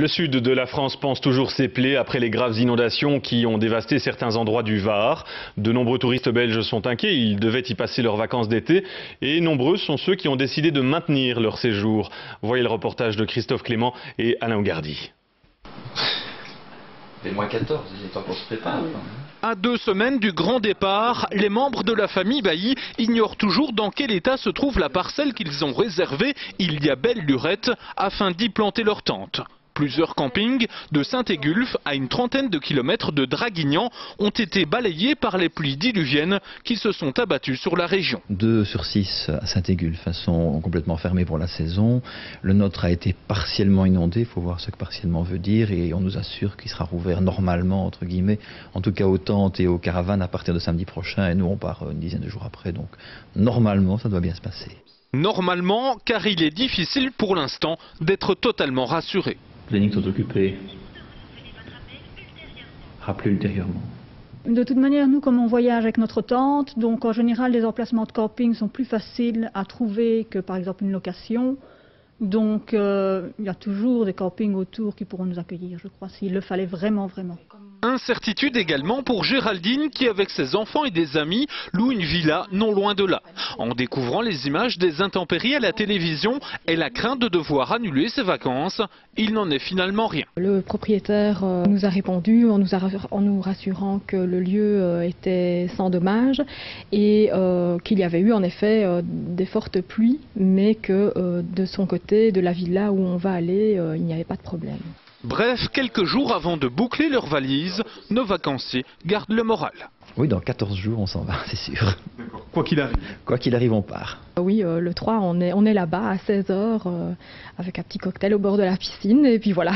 Le sud de la France pense toujours ses plaies après les graves inondations qui ont dévasté certains endroits du Var. De nombreux touristes belges sont inquiets, ils devaient y passer leurs vacances d'été et nombreux sont ceux qui ont décidé de maintenir leur séjour. Voyez le reportage de Christophe Clément et Alain Ougardi. C'est moins 14, il est temps qu'on se prépare. À 2 semaines du grand départ, les membres de la famille Bailly ignorent toujours dans quel état se trouve la parcelle qu'ils ont réservée il y a belle lurette afin d'y planter leur tente. Plusieurs campings, de Saint-Égulphe à une trentaine de kilomètres de Draguignan, ont été balayés par les pluies diluviennes qui se sont abattues sur la région. 2 sur 6 à Saint-Égulphe sont complètement fermés pour la saison. Le nôtre a été partiellement inondé, il faut voir ce que partiellement veut dire, et on nous assure qu'il sera rouvert normalement, entre guillemets, en tout cas aux tentes et aux caravanes à partir de samedi prochain, et nous on part une dizaine de jours après, donc normalement ça doit bien se passer. Normalement, car il est difficile pour l'instant d'être totalement rassuré. Les nids sont occupés. Rappelez ultérieurement. De toute manière, nous, comme on voyage avec notre tente, donc en général, les emplacements de camping sont plus faciles à trouver que par exemple une location. Donc, il y a toujours des campings autour qui pourront nous accueillir, je crois, s'il le fallait vraiment, vraiment. Incertitude également pour Géraldine qui, avec ses enfants et des amis, loue une villa non loin de là. En découvrant les images des intempéries à la télévision, elle a craint de devoir annuler ses vacances. Il n'en est finalement rien. Le propriétaire nous a répondu en nous rassurant que le lieu était sans dommage et qu'il y avait eu en effet des fortes pluies, mais que de son côté, de la villa où on va aller, il n'y avait pas de problème. Bref, quelques jours avant de boucler leurs valises, nos vacanciers gardent le moral. Oui, dans 14 jours on s'en va, c'est sûr. Quoi qu'il arrive. Quoi qu'il arrive, on part. Oui, le 3, on est là-bas à 16 h avec un petit cocktail au bord de la piscine et puis voilà.